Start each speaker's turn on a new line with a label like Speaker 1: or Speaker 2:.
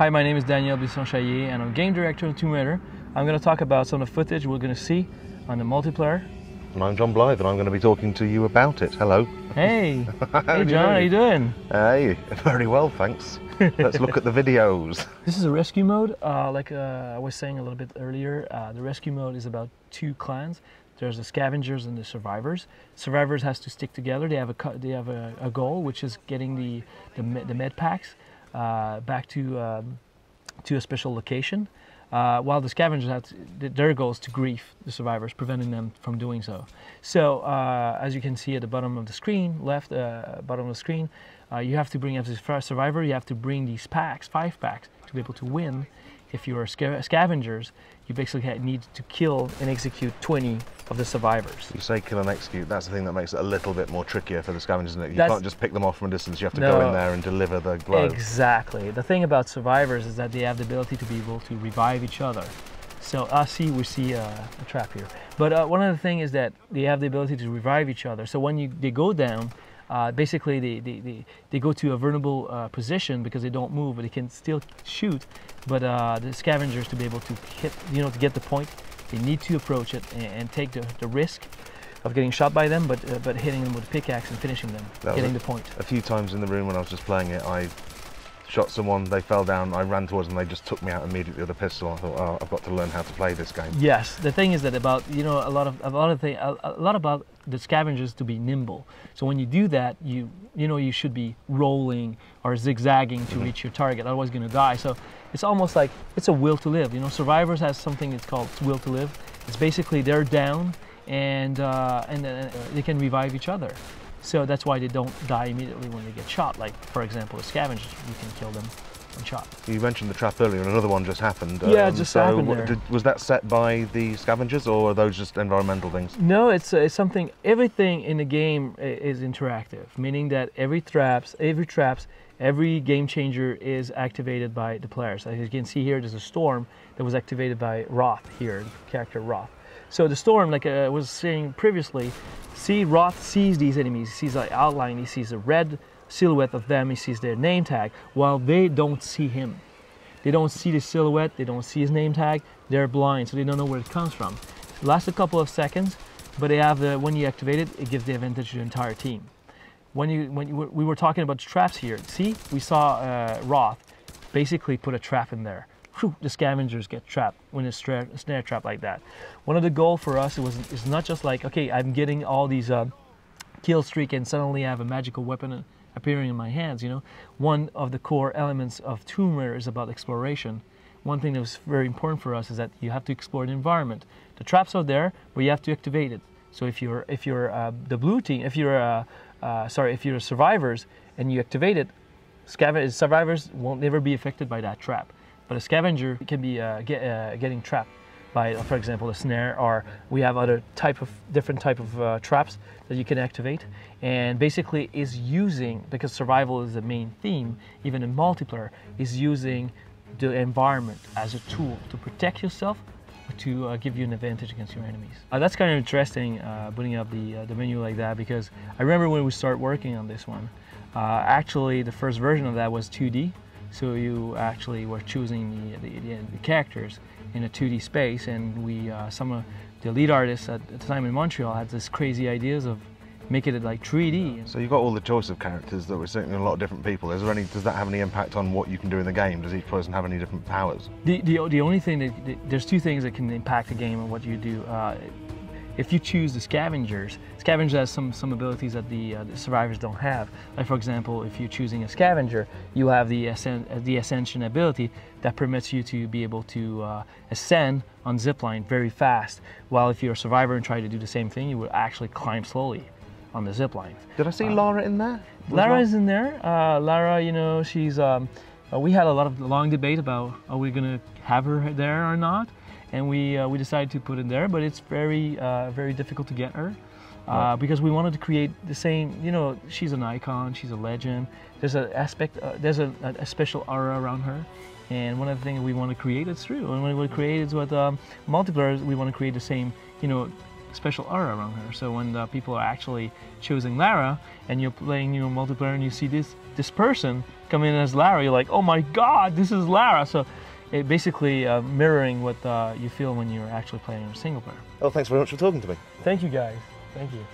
Speaker 1: Hi, my name is Daniel Bisson and I'm game director on Tomb Raider. I'm going to talk about some of the footage we're going to see on the multiplayer.
Speaker 2: And I'm Jon Blyth and I'm going to be talking to you about it. Hello.
Speaker 1: Hey. Hey John, how you doing?
Speaker 2: Hey, very well, thanks. Let's look at the videos.
Speaker 1: This is a rescue mode. Like I was saying a little bit earlier, the rescue mode is about two clans. There's the scavengers and the survivors. Survivors has to stick together. They have a goal, which is getting the med packs back to a special location. While the scavengers have their goal is to grief the survivors, preventing them from doing so. So as you can see at the bottom of the screen, bottom of the screen, you have to bring, as a survivor, you have to bring these packs, 5 packs, to be able to win. If you are scavengers, you basically need to kill and execute 20 of the survivors.
Speaker 2: You say kill and execute, that's the thing that makes it a little bit more trickier for the scavengers, isn't it? You can't just pick them off from a distance, you have to go in there and deliver the blow.
Speaker 1: Exactly. The thing about survivors is that they have the ability to be able to revive each other. So we see a trap here. But one other thing is that they have the ability to revive each other. So when they go down, basically they go to a vulnerable position because they don't move, but they can still shoot. But the scavengers, to be able to hit, to get the point, they need to approach it and take the risk of getting shot by them, but hitting them with a pickaxe and finishing them, getting the point.
Speaker 2: A few times in the room when I was just playing it, I shot someone, they fell down, I ran towards them, they just took me out immediately with a pistol. I thought, oh, I've got to learn how to play this game.
Speaker 1: Yes, the thing is that about a lot about the scavengers to be nimble. So when you do that, you should be rolling or zigzagging to reach your target. Otherwise, you're going to die. So it's almost like it's a will to live. Survivors has something that's called will to live. It's basically they're down and they can revive each other. So that's why they don't die immediately when they get shot. Like, for example, the scavengers, you can kill them one shot. You
Speaker 2: mentioned the trap earlier, and another one just happened.
Speaker 1: Yeah, it just happened there.
Speaker 2: Was that set by the scavengers, or are those just environmental things?
Speaker 1: No, it's something. Everything in the game is interactive, meaning that every game changer is activated by the players. As you can see here, there's a storm that was activated by Roth here, the character Roth. So the storm, like I was saying previously, Roth sees these enemies, he sees the outline, he sees a red silhouette of them, he sees their name tag, while they don't see him. They don't see the silhouette, they don't see his name tag, they're blind, so they don't know where it comes from. It lasts a couple of seconds, but they have when you activate it, it gives the advantage to the entire team. We were talking about traps here, see, we saw Roth basically put a trap in there. The scavengers get trapped when it's a snare trap like that. One of the goals for us is not just like, okay, I'm getting all these kill streak and suddenly I have a magical weapon appearing in my hands. One of the core elements of Tomb Raider is about exploration. One thing that was very important for us is that you have to explore the environment. The traps are there, but you have to activate it. So if you're the blue team, if you're survivors and you activate it, survivors won't never be affected by that trap. But a scavenger can be getting trapped by, for example, a snare, or we have other different type of traps that you can activate. And basically is using, because survival is the main theme, even in multiplayer, is using the environment as a tool to protect yourself, to give you an advantage against your enemies. That's kind of interesting, putting up the menu like that, because I remember when we started working on this one, actually the first version of that was 2D. So you actually were choosing the characters in a 2D space, and some of the lead artists at the time in Montreal had this crazy ideas of making it like 3D.
Speaker 2: So you've got all the choice of characters that were sitting in a lot of different people. Does that have any impact on what you can do in the game? Does each person have any different powers?
Speaker 1: The only thing there's two things that can impact the game and what you do. If you choose the scavengers has some abilities that the survivors don't have. Like, for example, if you're choosing a scavenger, you have the ascension ability that permits you to be able to ascend on zipline very fast. While if you're a survivor and try to do the same thing, you will actually climb slowly on the zipline.
Speaker 2: Did I see Lara in there?
Speaker 1: Lara is in there. Lara, she's. We had a lot of long debate about are we going to have her there or not. And we decided to put it there, but it's very difficult to get her because we wanted to create the same. She's an icon, she's a legend. There's there's a special aura around her, and one of the things we want to create is true. And what we create is with multiplayer, we want to create the same, special aura around her. So when people are actually choosing Lara, and you're playing multiplayer, and you see this person, come in as Lara, you're like, oh my God, this is Lara. So it basically mirroring what you feel when you're actually playing a single player.
Speaker 2: Well, thanks very much for talking to me.
Speaker 1: Thank you guys. Thank you.